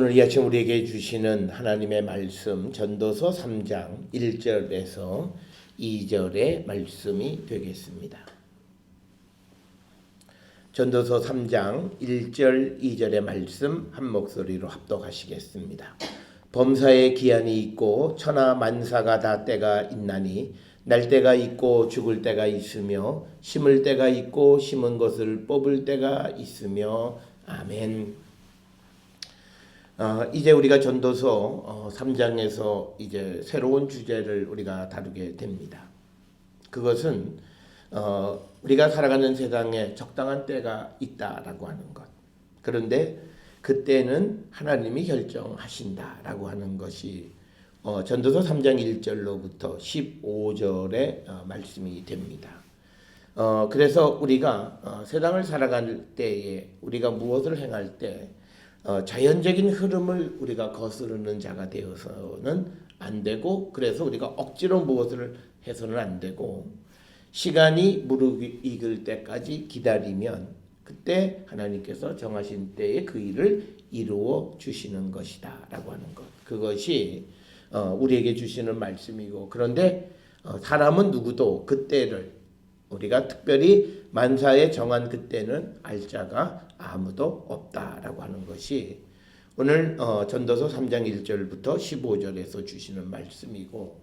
오늘 이 아침 우리에게 주시는 하나님의 말씀 전도서 3장 1절에서 2절의 말씀이 되겠습니다. 전도서 3장 1절 2절의 말씀 한 목소리로 합독하시겠습니다. 범사에 기한이 있고 천하 만사가 다 때가 있나니 날 때가 있고 죽을 때가 있으며 심을 때가 있고 심은 것을 뽑을 때가 있으며 아멘. 이제 우리가 전도서 3장에서 이제 새로운 주제를 우리가 다루게 됩니다. 그것은 우리가 살아가는 세상에 적당한 때가 있다라고 하는 것. 그런데 그때는 하나님이 결정하신다라고 하는 것이 전도서 3장 1절로부터 15절의 말씀이 됩니다. 그래서 우리가 세상을 살아갈 때에 우리가 무엇을 행할 때 자연적인 흐름을 우리가 거스르는 자가 되어서는 안 되고, 그래서 우리가 억지로 무엇을 해서는 안 되고, 시간이 무르익을 때까지 기다리면 그때 하나님께서 정하신 때에 그 일을 이루어 주시는 것이다 라고 하는 것. 그것이 우리에게 주시는 말씀이고, 그런데 사람은 누구도 그때를 우리가 특별히 만사에 정한 그때는 알 자가 아무도 없다라고 하는 것이 오늘 전도서 3장 1절부터 15절에서 주시는 말씀이고,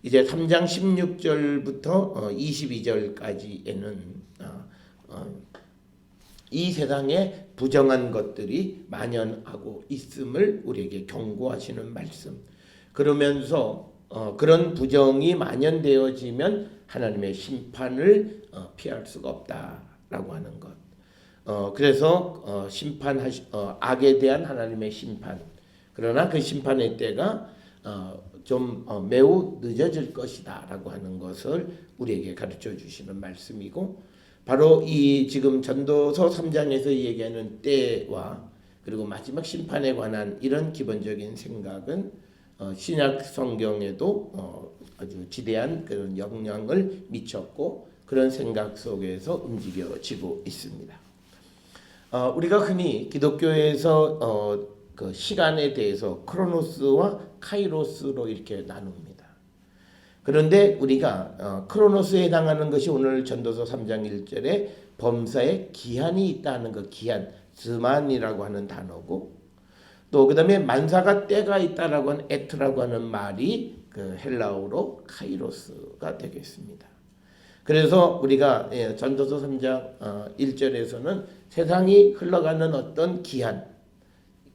이제 3장 16절부터 22절까지에는 이 세상에 부정한 것들이 만연하고 있음을 우리에게 경고하시는 말씀. 그러면서 그런 부정이 만연되어지면 하나님의 심판을 피할 수가 없다라고 하는 것. 그래서 악에 대한 하나님의 심판. 그러나 그 심판의 때가 좀 매우 늦어질 것이다라고 하는 것을 우리에게 가르쳐 주시는 말씀이고, 바로 이 지금 전도서 3장에서 얘기하는 때와 그리고 마지막 심판에 관한 이런 기본적인 생각은 신약 성경에도 아주 지대한 그런 영향을 미쳤고, 그런 생각 속에서 움직여지고 있습니다. 우리가 흔히 기독교에서 그 시간에 대해서 크로노스와 카이로스로 이렇게 나눕니다. 그런데 우리가 크로노스에 해당하는 것이 오늘 전도서 3장 1절에 범사에 기한이 있다는 것, 기한, 스만이라고 하는 단어고, 또 그 다음에 만사가 때가 있다라고 하는 에트라고 하는 말이 그 헬라어로 카이로스가 되겠습니다. 그래서 우리가 전도서 3장 1절에서는 세상이 흘러가는 어떤 기한,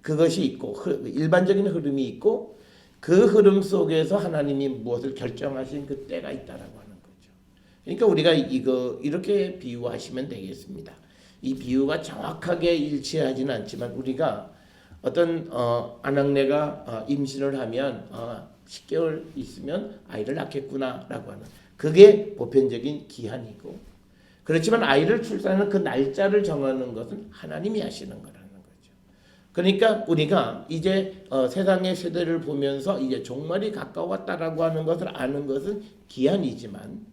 그것이 있고 일반적인 흐름이 있고, 그 흐름 속에서 하나님이 무엇을 결정하신 그 때가 있다라고 하는 거죠. 그러니까 우리가 이렇게 비유하시면 되겠습니다. 이 비유가 정확하게 일치하지는 않지만 우리가 어떤 아낙네가 임신을 하면 10개월 있으면 아이를 낳겠구나라고 하는, 그게 보편적인 기한이고, 그렇지만 아이를 출산하는 그 날짜를 정하는 것은 하나님이 하시는 거라는 거죠. 그러니까 우리가 이제 세상의 세대를 보면서 이제 종말이 가까웠다라고 하는 것을 아는 것은 기한이지만,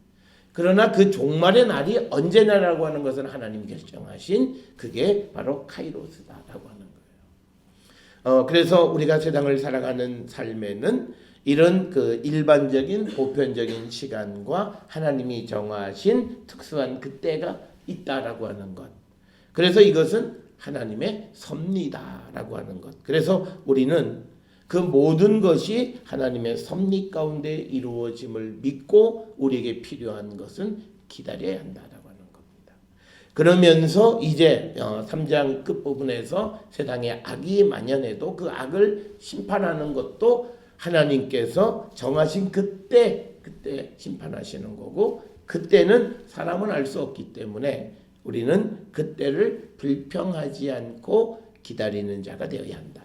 그러나 그 종말의 날이 언제냐라고 하는 것은 하나님이 결정하신 그게 바로 카이로스다라고 하는 거예요. 그래서 우리가 세상을 살아가는 삶에는 이런 그 일반적인 보편적인 시간과 하나님이 정하신 특수한 그때가 있다라고 하는 것. 그래서 이것은 하나님의 섭리다라고 하는 것. 그래서 우리는 그 모든 것이 하나님의 섭리 가운데 이루어짐을 믿고 우리에게 필요한 것은 기다려야 한다라고 하는 겁니다. 그러면서 이제 3장 끝부분에서 세상에 악이 만연해도 그 악을 심판하는 것도 하나님께서 정하신 그때 심판하시는 거고, 그때는 사람은 알 수 없기 때문에 우리는 그때를 불평하지 않고 기다리는 자가 되어야 한다.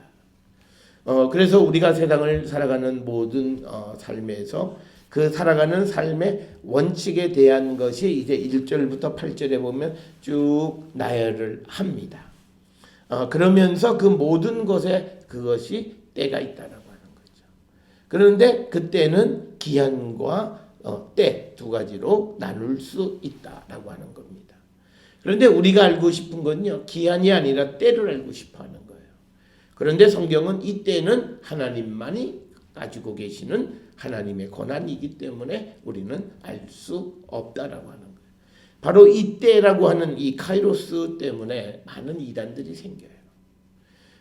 그래서 우리가 세상을 살아가는 모든 삶에서 그 살아가는 삶의 원칙에 대한 것이 이제 1절부터 8절에 보면 쭉 나열을 합니다. 그러면서 그 모든 것에 그것이 때가 있다라고 하는 거죠. 그런데 그때는 기한과 때 두 가지로 나눌 수 있다라고 하는 겁니다. 그런데 우리가 알고 싶은 건요, 기한이 아니라 때를 알고 싶어 하는 거예요. 그런데 성경은 이때는 하나님만이 가지고 계시는 하나님의 권한이기 때문에 우리는 알 수 없다라고 하는 거예요. 바로 이때라고 하는 이 카이로스 때문에 많은 이단들이 생겨요.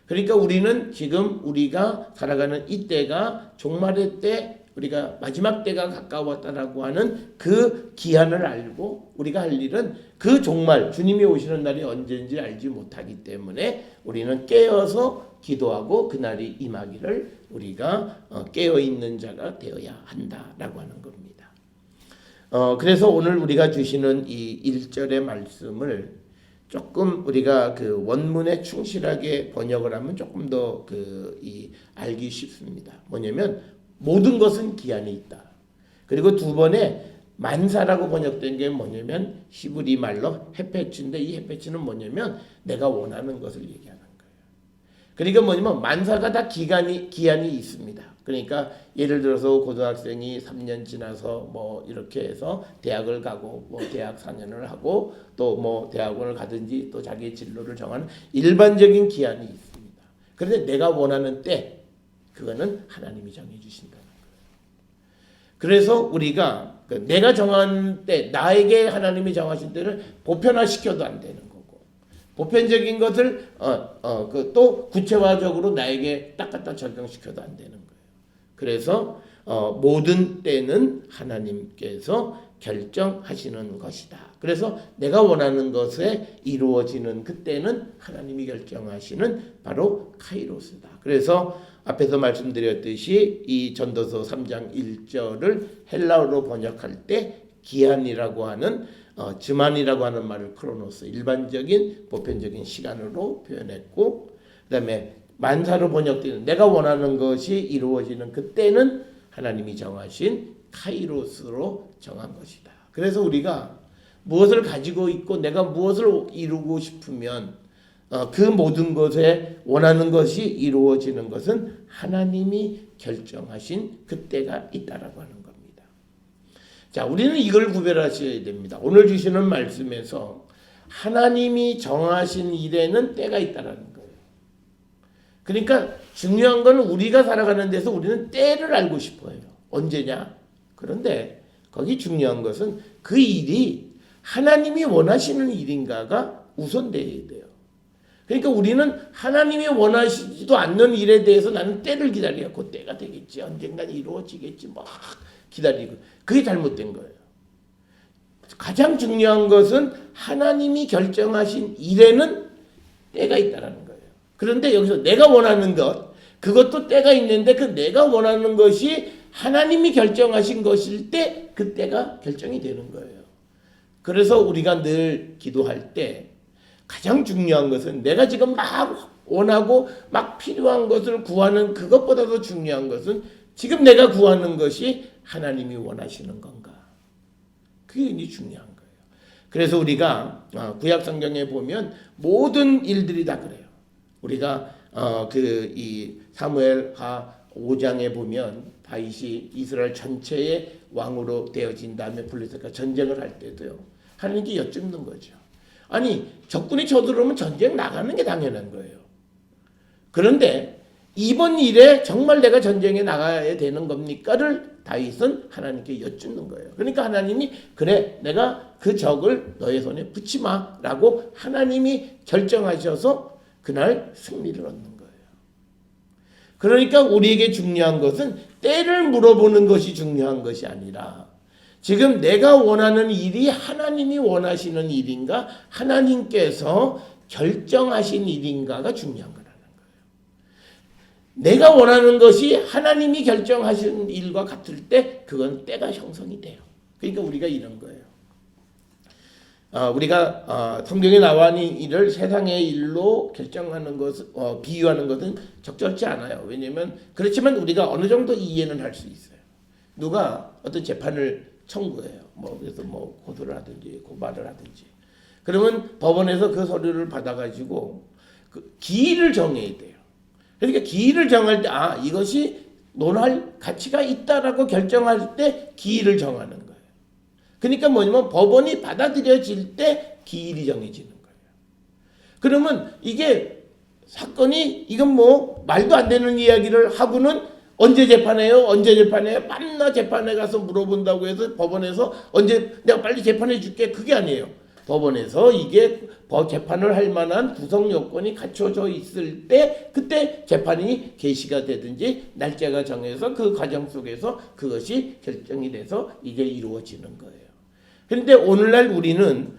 그러니까 우리는 지금 우리가 살아가는 이때가 종말의 때, 우리가 마지막 때가 가까웠다라고 하는 그 기한을 알고 우리가 할 일은 그 종말, 주님이 오시는 날이 언제인지 알지 못하기 때문에 우리는 깨어서 기도하고 그날이 임하기를 우리가 깨어있는 자가 되어야 한다라고 하는 겁니다. 그래서 오늘 우리가 주시는 이 1절의 말씀을 조금 우리가 그 원문에 충실하게 번역을 하면 조금 더 알기 쉽습니다. 뭐냐면 모든 것은 기한이 있다. 그리고 두 번에 만사라고 번역된 게 뭐냐면 히브리 말로 헤페츠인데 이 헤페츠는 뭐냐면 내가 원하는 것을 얘기하는 거예요. 그러니까 뭐냐면 만사가 다 기한이 있습니다. 그러니까 예를 들어서 고등학생이 3년 지나서 뭐 이렇게 해서 대학을 가고 뭐 대학 4년을 하고 또 뭐 대학원을 가든지 또 자기의 진로를 정하는 일반적인 기한이 있습니다. 그런데 내가 원하는 때 그거는 하나님이 정해 주신다는 거예요. 그래서 우리가 내가 정한 때 나에게 하나님이 정하신 때를 보편화시켜도 안 되는 거고 보편적인 것을 또 구체화적으로 나에게 딱 갖다 적용시켜도 안 되는 거예요. 그래서 모든 때는 하나님께서 결정하시는 것이다. 그래서 내가 원하는 것에 이루어지는 그때는 하나님이 결정하시는 바로 카이로스다. 그래서 앞에서 말씀드렸듯이 이 전도서 3장 1절을 헬라어로 번역할 때 기한이라고 하는 즈만이라고 하는 말을 크로노스 일반적인 보편적인 시간으로 표현했고 그다음에 만사로 번역되는 내가 원하는 것이 이루어지는 그때는 하나님이 정하신 카이로스로 정한 것이다. 그래서 우리가 무엇을 가지고 있고 내가 무엇을 이루고 싶으면 그 모든 것에 원하는 것이 이루어지는 것은 하나님이 결정하신 그때가 있다라고 하는 겁니다. 자, 우리는 이걸 구별하셔야 됩니다. 오늘 주시는 말씀에서 하나님이 정하신 일에는 때가 있다라는 거예요. 그러니까 중요한 건 우리가 살아가는 데서 우리는 때를 알고 싶어요. 언제냐? 그런데 거기 중요한 것은 그 일이 하나님이 원하시는 일인가가 우선돼야 돼요. 그러니까 우리는 하나님이 원하시지도 않는 일에 대해서 나는 때를 기다려. 그 때가 되겠지. 언젠간 이루어지겠지. 막 기다리고. 그게 잘못된 거예요. 가장 중요한 것은 하나님이 결정하신 일에는 때가 있다라는 거예요. 그런데 여기서 내가 원하는 것, 그것도 때가 있는데 그 내가 원하는 것이 하나님이 결정하신 것일 때 그 때가 결정이 되는 거예요. 그래서 우리가 늘 기도할 때 가장 중요한 것은 내가 지금 막 원하고 막 필요한 것을 구하는 그것보다도 중요한 것은 지금 내가 구하는 것이 하나님이 원하시는 건가. 그게 이제 중요한 거예요. 그래서 우리가 구약 성경에 보면 모든 일들이 다 그래요. 우리가 이 사무엘하 5장에 보면 다윗이 이스라엘 전체의 왕으로 되어진 다음에 블레셋과 전쟁을 할 때도요. 하나님께 여쭙는 거죠. 아니 적군이 쳐들어오면 전쟁 나가는 게 당연한 거예요. 그런데 이번 일에 정말 내가 전쟁에 나가야 되는 겁니까를 다윗은 하나님께 여쭙는 거예요. 그러니까 하나님이 그래 내가 그 적을 너의 손에 붙지 마라고 하나님이 결정하셔서 그날 승리를 얻는 거예요. 그러니까 우리에게 중요한 것은 때를 물어보는 것이 중요한 것이 아니라 지금 내가 원하는 일이 하나님이 원하시는 일인가 하나님께서 결정하신 일인가가 중요한 거라는 거예요. 내가 원하는 것이 하나님이 결정하신 일과 같을 때 그건 때가 형성이 돼요. 그러니까 우리가 이런 거예요. 우리가 성경에 나와 있는 일을 세상의 일로 결정하는 것을 비유하는 것은 적절치 않아요. 왜냐하면 그렇지만 우리가 어느 정도 이해는 할 수 있어요. 누가 어떤 재판을 청구해요. 그래서 고소를 하든지 고발을 하든지. 그러면 법원에서 그 서류를 받아가지고 그 기일을 정해야 돼요. 그러니까 기일을 정할 때 이것이 논할 가치가 있다라고 결정할 때 기일을 정하는 거예요. 그러니까 뭐냐면 법원이 받아들여질 때 기일이 정해지는 거예요. 그러면 이게 사건이 이건 뭐 말도 안 되는 이야기를 하고는 언제 재판해요? 언제 재판해요? 만나 재판에 가서 물어본다고 해서 법원에서 언제 내가 빨리 재판해 줄게 그게 아니에요. 법원에서 이게 재판을 할 만한 구성 요건이 갖춰져 있을 때 그때 재판이 개시가 되든지 날짜가 정해서 그 과정 속에서 그것이 결정이 돼서 이게 이루어지는 거예요. 그런데 오늘날 우리는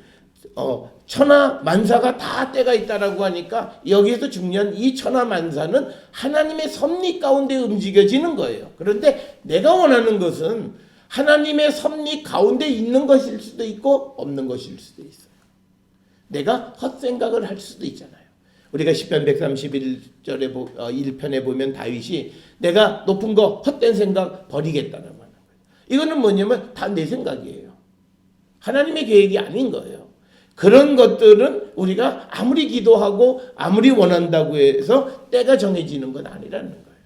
천하 만사가 다 때가 있다라고 하니까 여기에서 중요한 이 천하 만사는 하나님의 섭리 가운데 움직여지는 거예요. 그런데 내가 원하는 것은 하나님의 섭리 가운데 있는 것일 수도 있고 없는 것일 수도 있어요. 내가 헛생각을 할 수도 있잖아요. 우리가 시편 131절에 1편에 보면 다윗이 내가 높은 거 헛된 생각 버리겠다라고 하는 거예요. 이거는 뭐냐면 다 내 생각이에요. 하나님의 계획이 아닌 거예요. 그런 것들은 우리가 아무리 기도하고 아무리 원한다고 해서 때가 정해지는 건 아니라는 거예요.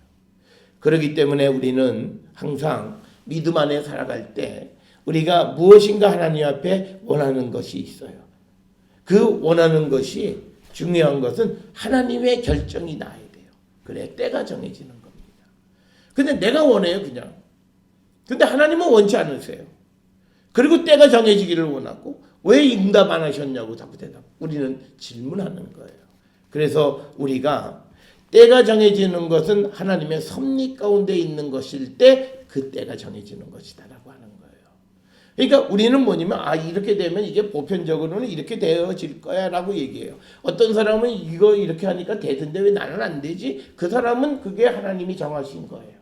그렇기 때문에 우리는 항상 믿음 안에 살아갈 때 우리가 무엇인가 하나님 앞에 원하는 것이 있어요. 그 원하는 것이 중요한 것은 하나님의 결정이 나야 돼요. 그래 때가 정해지는 겁니다. 근데 내가 원해요 그냥. 근데 하나님은 원치 않으세요. 그리고 때가 정해지기를 원하고 왜 응답 안 하셨냐고 자꾸 우리는 질문하는 거예요. 그래서 우리가 때가 정해지는 것은 하나님의 섭리 가운데 있는 것일 때 그 때가 정해지는 것이다라고 하는 거예요. 그러니까 우리는 뭐냐면 이렇게 되면 이게 보편적으로는 이렇게 되어질 거야라고 얘기해요. 어떤 사람은 이거 이렇게 하니까 되던데 왜 나는 안 되지? 그 사람은 그게 하나님이 정하신 거예요.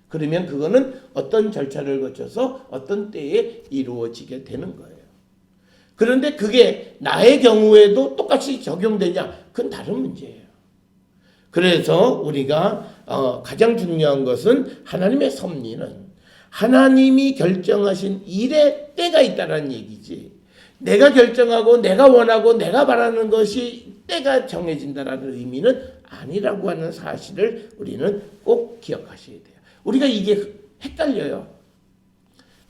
그러면 그거는 어떤 절차를 거쳐서 어떤 때에 이루어지게 되는 거예요. 그런데 그게 나의 경우에도 똑같이 적용되냐? 그건 다른 문제예요. 그래서 우리가 가장 중요한 것은 하나님의 섭리는 하나님이 결정하신 일에 때가 있다는 얘기지. 내가 결정하고 내가 원하고 내가 바라는 것이 때가 정해진다는 의미는 아니라고 하는 사실을 우리는 꼭 기억하셔야 돼요. 우리가 이게 헷갈려요.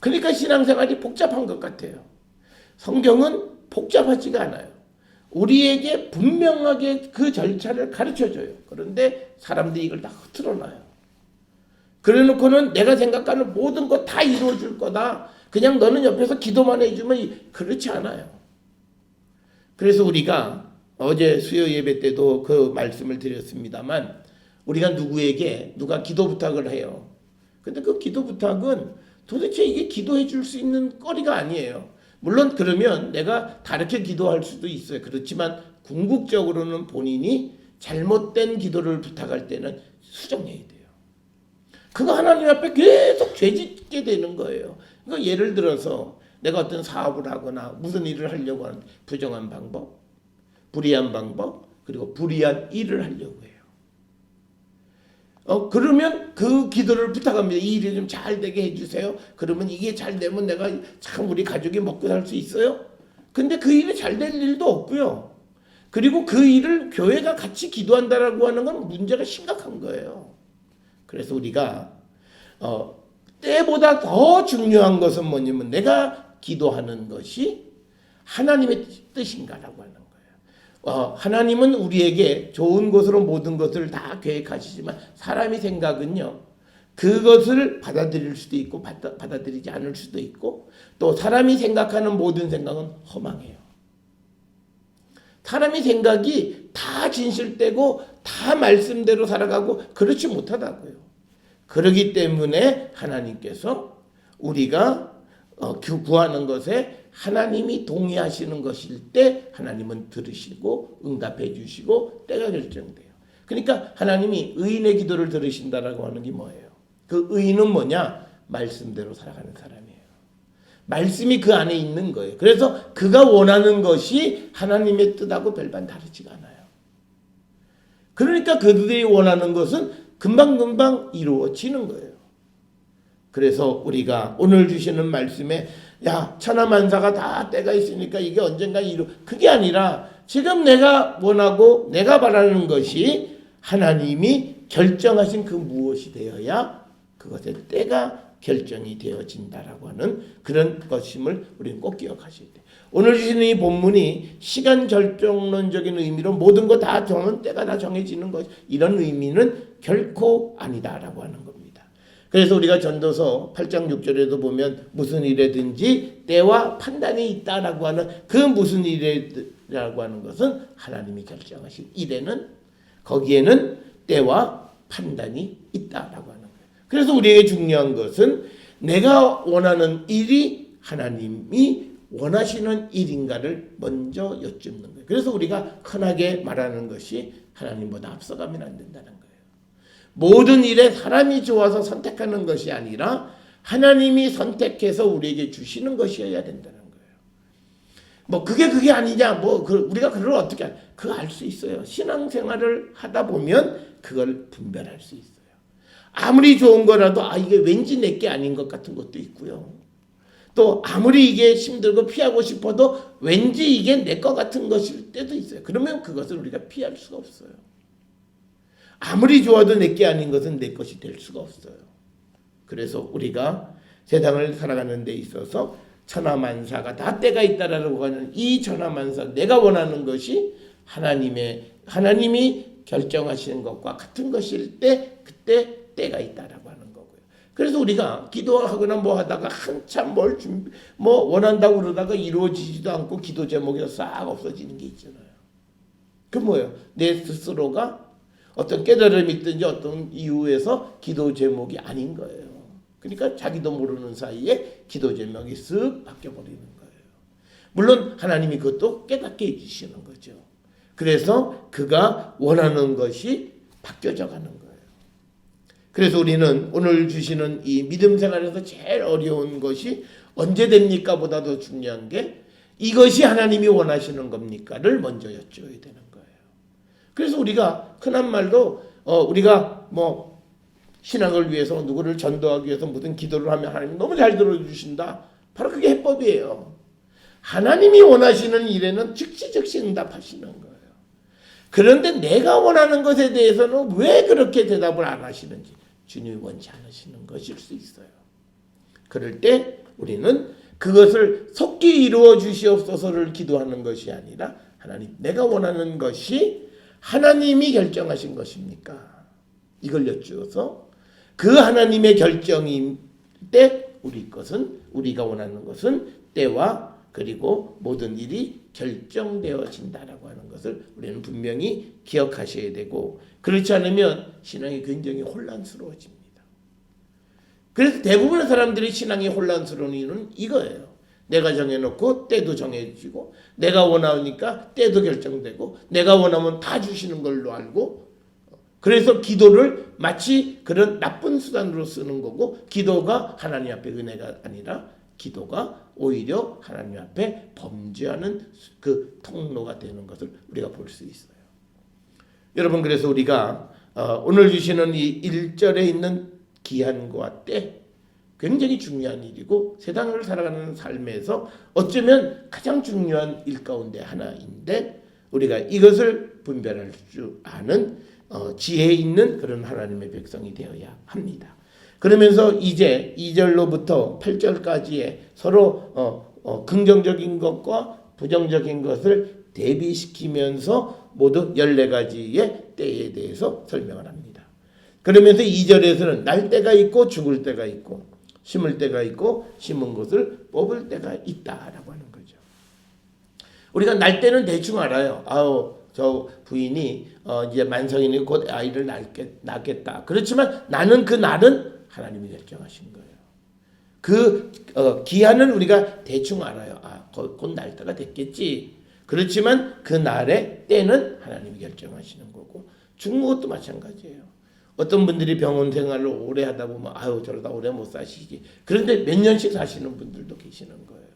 그러니까 신앙생활이 복잡한 것 같아요. 성경은 복잡하지가 않아요. 우리에게 분명하게 그 절차를 가르쳐줘요. 그런데 사람들이 이걸 다 흐트러놔요. 그래놓고는 내가 생각하는 모든 거 다 이루어줄 거다. 그냥 너는 옆에서 기도만 해주면 그렇지 않아요. 그래서 우리가 어제 수요 예배 때도 그 말씀을 드렸습니다만 우리가 누가 기도 부탁을 해요. 근데 그 기도 부탁은 도대체 이게 기도해 줄 수 있는 거리가 아니에요. 물론 그러면 내가 다르게 기도할 수도 있어요. 그렇지만 궁극적으로는 본인이 잘못된 기도를 부탁할 때는 수정해야 돼요. 그거 하나님 앞에 계속 죄짓게 되는 거예요. 그러니까 예를 들어서 내가 어떤 사업을 하거나 무슨 일을 하려고 하는 부정한 방법, 불의한 방법, 그리고 불의한 일을 하려고 해요. 그러면 그 기도를 부탁합니다. 이 일이 좀 잘 되게 해주세요. 그러면 이게 잘 되면 내가 참 우리 가족이 먹고 살 수 있어요. 근데 그 일이 잘 될 일도 없고요. 그리고 그 일을 교회가 같이 기도한다라고 하는 건 문제가 심각한 거예요. 그래서 우리가 때보다 더 중요한 것은 뭐냐면 내가 기도하는 것이 하나님의 뜻인가라고 하는 거예요. 하나님은 우리에게 좋은 것으로 모든 것을 다 계획하시지만 사람의 생각은요. 그것을 받아들일 수도 있고 받아들이지 않을 수도 있고 또 사람이 생각하는 모든 생각은 허망해요. 사람의 생각이 다 진실되고 다 말씀대로 살아가고 그렇지 못하다고요. 그렇기 때문에 하나님께서 우리가 구하는 것에 하나님이 동의하시는 것일 때 하나님은 들으시고 응답해 주시고 때가 결정돼요. 그러니까 하나님이 의인의 기도를 들으신다라고 하는 게 뭐예요? 그 의인은 뭐냐? 말씀대로 살아가는 사람이에요. 말씀이 그 안에 있는 거예요. 그래서 그가 원하는 것이 하나님의 뜻하고 별반 다르지가 않아요. 그러니까 그들이 원하는 것은 금방금방 이루어지는 거예요. 그래서 우리가 오늘 주시는 말씀에 천하만사가 다 때가 있으니까 이게 언젠가 그게 아니라 지금 내가 원하고 내가 바라는 것이 하나님이 결정하신 그 무엇이 되어야 그것의 때가 결정이 되어진다라고 하는 그런 것임을 우리는 꼭 기억하셔야 돼요. 오늘 주시는 이 본문이 시간 결정론적인 의미로 모든 거 다 정한 때가 다 정해지는 것, 이런 의미는 결코 아니다라고 하는 겁니다. 그래서 우리가 전도서 8장 6절에도 보면 무슨 일에든지 때와 판단이 있다라고 하는 그 무슨 일이라고 하는 것은 하나님이 결정하신 일에는 거기에는 때와 판단이 있다라고 하는 거예요. 그래서 우리에게 중요한 것은 내가 원하는 일이 하나님이 원하시는 일인가를 먼저 여쭙는 거예요. 그래서 우리가 흔하게 말하는 것이 하나님보다 앞서가면 안 된다는 거예요. 모든 일에 사람이 좋아서 선택하는 것이 아니라 하나님이 선택해서 우리에게 주시는 것이어야 된다는 거예요. 뭐 그게 아니냐, 우리가 그걸 어떻게 그거 알 수 있어요. 신앙생활을 하다 보면 그걸 분별할 수 있어요. 아무리 좋은 거라도 이게 왠지 내게 아닌 것 같은 것도 있고요. 또 아무리 이게 힘들고 피하고 싶어도 왠지 이게 내 것 같은 것일 때도 있어요. 그러면 그것을 우리가 피할 수가 없어요. 아무리 좋아도 내게 아닌 것은 내 것이 될 수가 없어요. 그래서 우리가 세상을 살아가는 데 있어서 천하만사가 다 때가 있다라고 하는 이 천하만사, 내가 원하는 것이 하나님이 결정하시는 것과 같은 것일 때 그때 때가 있다라고 하는 거고요. 그래서 우리가 기도하거나 뭐 하다가 한참 뭐 원한다고 그러다가 이루어지지도 않고 기도 제목이 싹 없어지는 게 있잖아요. 그 뭐예요? 내 스스로가 어떤 깨달음이 있든지 어떤 이유에서 기도 제목이 아닌 거예요. 그러니까 자기도 모르는 사이에 기도 제목이 쓱 바뀌어버리는 거예요. 물론 하나님이 그것도 깨닫게 해주시는 거죠. 그래서 그가 원하는 것이 바뀌어져 가는 거예요. 그래서 우리는 오늘 주시는 이 믿음 생활에서 제일 어려운 것이 언제 됩니까? 보다 더 중요한 게 이것이 하나님이 원하시는 겁니까를 먼저 여쭤야 되는 거예요. 그래서 우리가 흔한 말로 우리가 뭐 신앙을 위해서 누구를 전도하기 위해서 무슨 기도를 하면 하나님 너무 잘 들어주신다. 바로 그게 해법이에요. 하나님이 원하시는 일에는 즉시 응답하시는 거예요. 그런데 내가 원하는 것에 대해서는 왜 그렇게 대답을 안 하시는지 주님이 원치 않으시는 것일 수 있어요. 그럴 때 우리는 그것을 속히 이루어 주시옵소서를 기도하는 것이 아니라 하나님, 내가 원하는 것이 하나님이 결정하신 것입니까? 이걸 여쭈어서 그 하나님의 결정일 때 우리가 원하는 것은 때와 그리고 모든 일이 결정되어진다라고 하는 것을 우리는 분명히 기억하셔야 되고, 그렇지 않으면 신앙이 굉장히 혼란스러워집니다. 그래서 대부분의 사람들이 신앙이 혼란스러운 이유는 이거예요. 내가 정해놓고 때도 정해지고, 내가 원하니까 때도 결정되고, 내가 원하면 다 주시는 걸로 알고, 그래서 기도를 마치 그런 나쁜 수단으로 쓰는 거고, 기도가 하나님 앞에 은혜가 아니라 기도가 오히려 하나님 앞에 범죄하는 그 통로가 되는 것을 우리가 볼 수 있어요. 여러분, 그래서 우리가 오늘 주시는 이 1절에 있는 기한과 때 굉장히 중요한 일이고 세상을 살아가는 삶에서 어쩌면 가장 중요한 일 가운데 하나인데, 우리가 이것을 분별할 줄 아는 지혜 있는 그런 하나님의 백성이 되어야 합니다. 그러면서 이제 2절로부터 8절까지의 서로 긍정적인 것과 부정적인 것을 대비시키면서 모두 14가지의 때에 대해서 설명을 합니다. 그러면서 2절에서는 날 때가 있고 죽을 때가 있고 심을 때가 있고 심은 것을 뽑을 때가 있다라고 하는 거죠. 우리가 날 때는 대충 알아요. 저 부인이 이제 만성인이 곧 아이를 낳겠다. 그렇지만 나는 그 날은 하나님이 결정하신 거예요. 그 기한은 우리가 대충 알아요. 곧 날 때가 됐겠지. 그렇지만 그 날의 때는 하나님이 결정하시는 거고, 죽는 것도 마찬가지예요. 어떤 분들이 병원 생활을 오래 하다 보면 저러다 오래 못 사시지. 그런데 몇 년씩 사시는 분들도 계시는 거예요.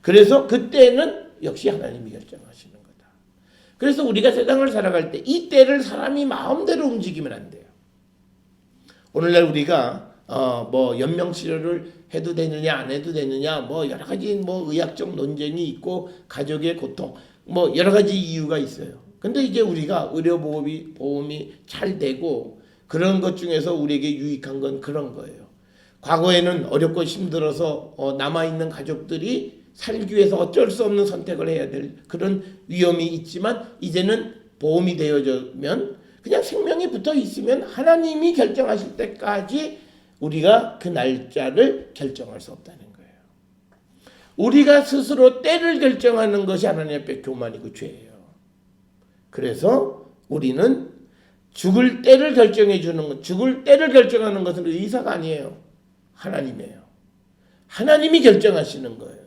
그래서 그때는 역시 하나님이 결정하시는 거다. 그래서 우리가 세상을 살아갈 때 이 때를 사람이 마음대로 움직이면 안 돼요. 오늘날 우리가 뭐 연명 치료를 해도 되느냐 안 해도 되느냐 뭐 여러 가지 뭐 의학적 논쟁이 있고 가족의 고통 뭐 여러 가지 이유가 있어요. 근데 이제 우리가 의료보험이 잘 되고 그런 것 중에서 우리에게 유익한 건 그런 거예요. 과거에는 어렵고 힘들어서 남아있는 가족들이 살기 위해서 어쩔 수 없는 선택을 해야 될 그런 위험이 있지만 이제는 보험이 되어지면 그냥 생명이 붙어 있으면 하나님이 결정하실 때까지 우리가 그 날짜를 결정할 수 없다는 거예요. 우리가 스스로 때를 결정하는 것이 하나님 앞에 교만이고 죄예요. 그래서 우리는 죽을 때를 결정해 주는 것, 죽을 때를 결정하는 것은 의사가 아니에요. 하나님이에요. 하나님이 결정하시는 거예요.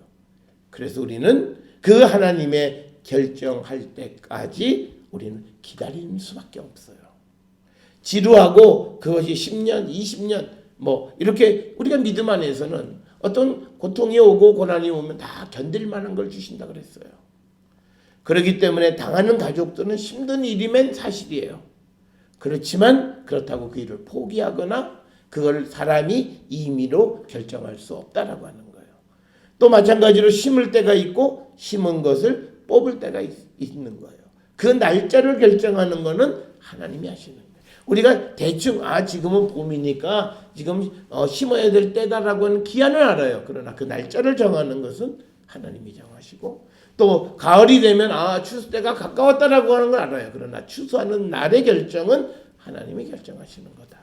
그래서 우리는 그 하나님의 결정할 때까지 우리는 기다리는 수밖에 없어요. 지루하고 그것이 10년, 20년 이렇게 우리가 믿음 안에서는 어떤 고통이 오고 고난이 오면 다 견딜 만한 걸 주신다 그랬어요. 그렇기 때문에 당하는 가족들은 힘든 일이면 사실이에요. 그렇지만 그렇다고 그 일을 포기하거나 그걸 사람이 임의로 결정할 수 없다라고 하는 거예요. 또 마찬가지로 심을 때가 있고 심은 것을 뽑을 때가 있는 거예요. 그 날짜를 결정하는 거는 하나님이 하시는 거예요. 우리가 대충 지금은 봄이니까 지금 심어야 될 때다라고 하는 기한을 알아요. 그러나 그 날짜를 정하는 것은 하나님이 정하시고 또 가을이 되면 추수 때가 가까웠다라고 하는 걸 알아요. 그러나 추수하는 날의 결정은 하나님이 결정하시는 거다.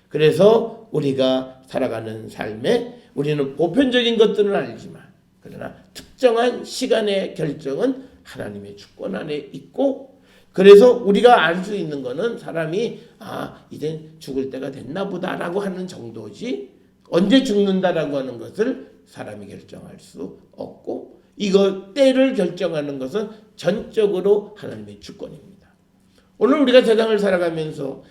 그래서 우리가 살아가는 삶에 우리는 보편적인 것들은 알지만 그러나 특정한 시간의 결정은 하나님의 주권 안에 있고 그래서 우리가 알 수 있는 거는 사람이 이제 죽을 때가 됐나 보다라고 하는 정도지 언제 죽는다라고 하는 것을 사람이 결정할 수 없고 이거 때를 결정하는 것은 전적으로 하나님의 주권입니다. 오늘 우리가 세상을 살아가면서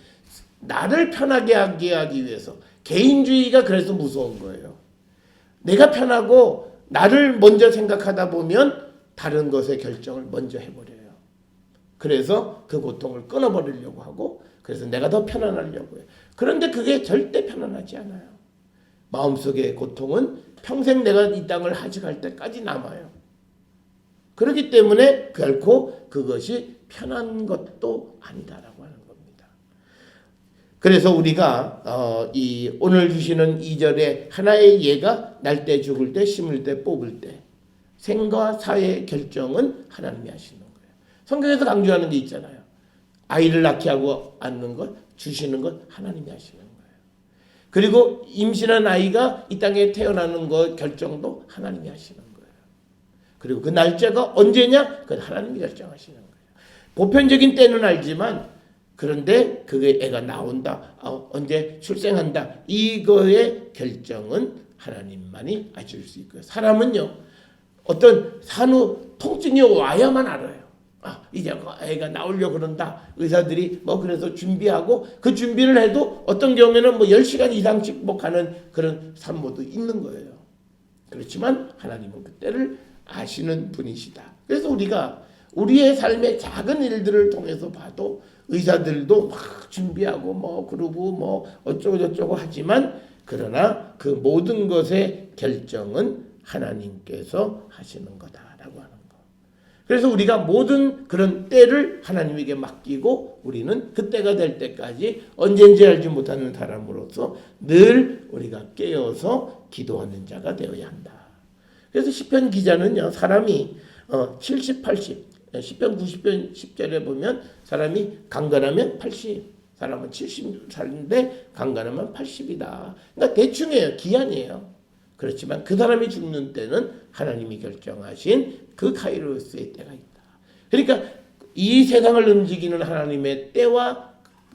나를 편하게 하기 위해서 개인주의가 그래서 무서운 거예요. 내가 편하고 나를 먼저 생각하다 보면 다른 것의 결정을 먼저 해버려요. 그래서 그 고통을 끊어버리려고 하고 그래서 내가 더 편안하려고 해요. 그런데 그게 절대 편안하지 않아요. 마음속의 고통은 평생 내가 이 땅을 하직할 때까지 남아요. 그렇기 때문에 결코 그것이 편한 것도 아니다라고 하는 겁니다. 그래서 우리가 이 오늘 주시는 2절에 하나의 예가 날 때 죽을 때 심을 때 뽑을 때 생과 사의 결정은 하나님이 하시는 거예요. 성경에서 강조하는 게 있잖아요. 아이를 낳게 하고 않는 것, 주시는 것 하나님이 하시는 거예요. 그리고 임신한 아이가 이 땅에 태어나는 것 결정도 하나님이 하시는 거예요. 그리고 그 날짜가 언제냐? 그건 하나님이 결정하시는 거예요. 보편적인 때는 알지만 그런데 그게 애가 나온다, 언제 출생한다 이거의 결정은 하나님만이 하실 수 있고요. 사람은요 어떤 산후 통증이 와야만 알아요. 이제 애가 나오려고 그런다. 의사들이 그래서 준비하고 그 준비를 해도 어떤 경우에는 10시간 이상씩 가는 그런 산모도 있는 거예요. 그렇지만 하나님은 그때를 아시는 분이시다. 그래서 우리가 우리의 삶의 작은 일들을 통해서 봐도 의사들도 막 준비하고 그러고 어쩌고 저쩌고 하지만 그러나 그 모든 것의 결정은 하나님께서 하시는 거다라고 하는 거. 그래서 우리가 모든 그런 때를 하나님에게 맡기고 우리는 그때가 될 때까지 언젠지 알지 못하는 사람으로서 늘 우리가 깨어서 기도하는 자가 되어야 한다. 그래서 시편 기자는요 사람이 70, 80 시편 90편 10절에 보면 사람이 강건하면 80 사람은 70살인데 강건하면 80이다. 그러니까 대충이에요. 기한이에요. 그렇지만 그 사람이 죽는 때는 하나님이 결정하신 그 카이로스의 때가 있다. 그러니까 이 세상을 움직이는 하나님의 때와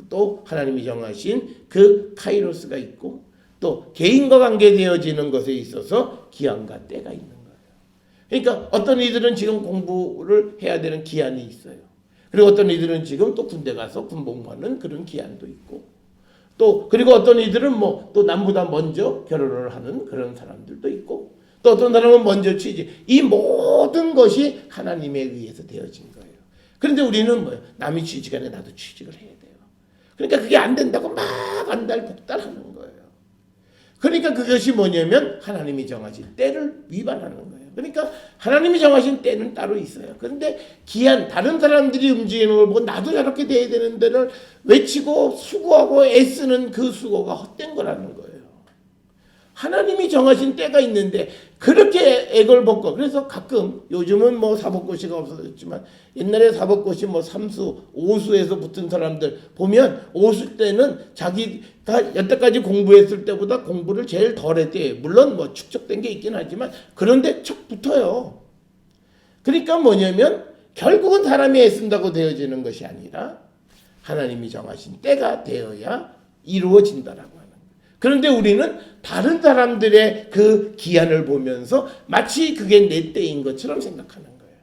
또 하나님이 정하신 그 카이로스가 있고 또 개인과 관계되어지는 것에 있어서 기한과 때가 있는 거예요. 그러니까 어떤 이들은 지금 공부를 해야 되는 기한이 있어요. 그리고 어떤 이들은 지금 또 군대 가서 군복무하는 그런 기한도 있고 또 그리고 어떤 이들은 또 남보다 먼저 결혼을 하는 그런 사람들도 있고 또 어떤 사람은 먼저 취직. 이 모든 것이 하나님에 의해서 되어진 거예요. 그런데 우리는 남이 취직하네 나도 취직을 해야 돼요. 그러니까 그게 안 된다고 막 안달복달하는 거예요. 그러니까 그것이 뭐냐면 하나님이 정하신 때를 위반하는 거예요. 그러니까 하나님이 정하신 때는 따로 있어요. 그런데 기한 다른 사람들이 움직이는 걸 보고 나도 저렇게 돼야 되는 데를 외치고 수고하고 애쓰는 그 수고가 헛된 거라는 거예요. 하나님이 정하신 때가 있는데 그렇게 애걸 벗고, 그래서 가끔 요즘은 뭐 사법고시가 없어졌지만 옛날에 사법고시 뭐 3수, 5수에서 붙은 사람들 보면 5수 때는 자기가 여태까지 공부했을 때보다 공부를 제일 덜 했대요. 물론 뭐 축적된 게 있긴 하지만 그런데 척 붙어요. 그러니까 뭐냐면 결국은 사람이 애쓴다고 되어지는 것이 아니라 하나님이 정하신 때가 되어야 이루어진다라고 하는 거예요. 그런데 우리는 다른 사람들의 그 기한을 보면서 마치 그게 내 때인 것처럼 생각하는 거예요.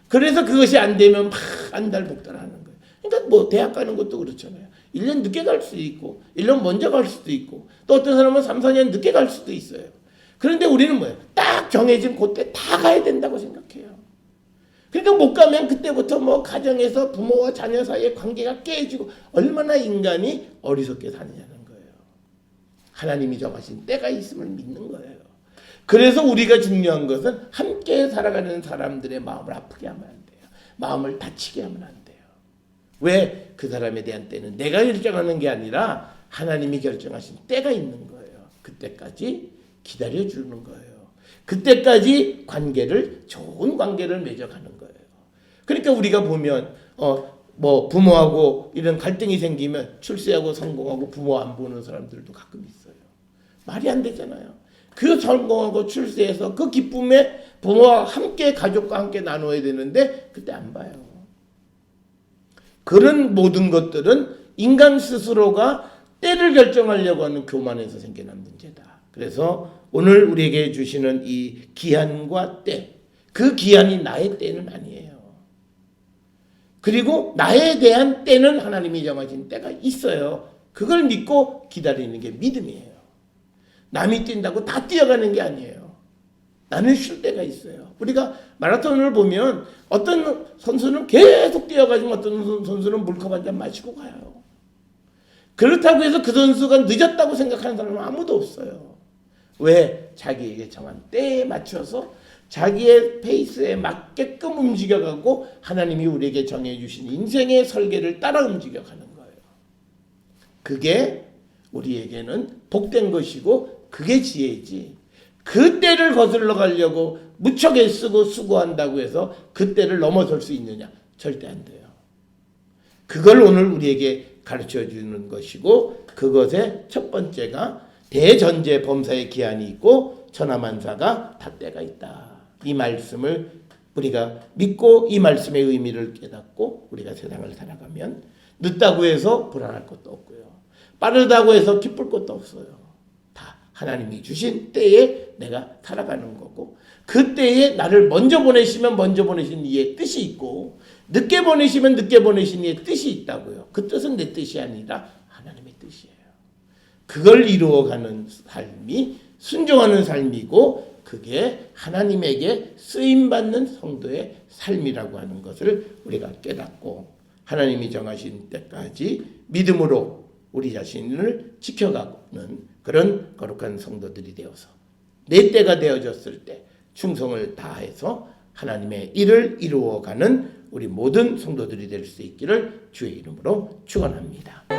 그래서 그것이 안 되면 막 안달복달하는 거예요. 그러니까 뭐 대학 가는 것도 그렇잖아요. 1년 늦게 갈 수도 있고 1년 먼저 갈 수도 있고 또 어떤 사람은 3, 4년 늦게 갈 수도 있어요. 그런데 우리는 뭐예요? 딱 정해진 그때 다 가야 된다고 생각해요. 그러니까 못 가면 그때부터 뭐 가정에서 부모와 자녀 사이의 관계가 깨지고 얼마나 인간이 어리석게 사느냐는 거예요. 하나님이 정하신 때가 있음을 믿는 거예요. 그래서 우리가 중요한 것은 함께 살아가는 사람들의 마음을 아프게 하면 안 돼요. 마음을 다치게 하면 안 돼요. 왜? 그 사람에 대한 때는 내가 결정하는 게 아니라 하나님이 결정하신 때가 있는 거예요. 그때까지 기다려주는 거예요. 그때까지 관계를, 좋은 관계를 맺어가는 거예요. 그러니까 우리가 보면 뭐 부모하고 이런 갈등이 생기면 출세하고 성공하고 부모 안 보는 사람들도 가끔 있어요. 말이 안 되잖아요. 그 성공하고 출세해서 그 기쁨에 부모와 함께 가족과 함께 나눠야 되는데 그때 안 봐요. 그런 모든 것들은 인간 스스로가 때를 결정하려고 하는 교만에서 생겨난 문제다. 그래서 오늘 우리에게 주시는 이 기한과 때, 그 기한이 나의 때는 아니에요. 그리고 나에 대한 때는 하나님이 정하신 때가 있어요. 그걸 믿고 기다리는 게 믿음이에요. 남이 뛴다고 다 뛰어가는 게 아니에요. 나는 쉴 때가 있어요. 우리가 마라톤을 보면 어떤 선수는 계속 뛰어가지만 어떤 선수는 물컵 한 잔 마시고 가요. 그렇다고 해서 그 선수가 늦었다고 생각하는 사람은 아무도 없어요. 왜? 자기에게 정한 때에 맞춰서 자기의 페이스에 맞게끔 움직여가고 하나님이 우리에게 정해주신 인생의 설계를 따라 움직여가는 거예요. 그게 우리에게는 복된 것이고 그게 지혜지. 그 때를 거슬러 가려고 무척 애쓰고 수고한다고 해서 그 때를 넘어설 수 있느냐? 절대 안 돼요. 그걸 오늘 우리에게 가르쳐주는 것이고 그것의 첫 번째가 대전제 범사의 기한이 있고 천하만사가 다 때가 있다. 이 말씀을 우리가 믿고 이 말씀의 의미를 깨닫고 우리가 세상을 살아가면 늦다고 해서 불안할 것도 없고요. 빠르다고 해서 기쁠 것도 없어요. 다 하나님이 주신 때에 내가 살아가는 거고 그 때에 나를 먼저 보내시면 먼저 보내신 이의 뜻이 있고 늦게 보내시면 늦게 보내신 이의 뜻이 있다고요. 그 뜻은 내 뜻이 아니라 하나님의 뜻이에요. 그걸 이루어가는 삶이 순종하는 삶이고 그게 하나님에게 쓰임받는 성도의 삶이라고 하는 것을 우리가 깨닫고 하나님이 정하신 때까지 믿음으로 우리 자신을 지켜가는 그런 거룩한 성도들이 되어서 내 때가 되어졌을 때 충성을 다해서 하나님의 일을 이루어가는 우리 모든 성도들이 될 수 있기를 주의 이름으로 축원합니다.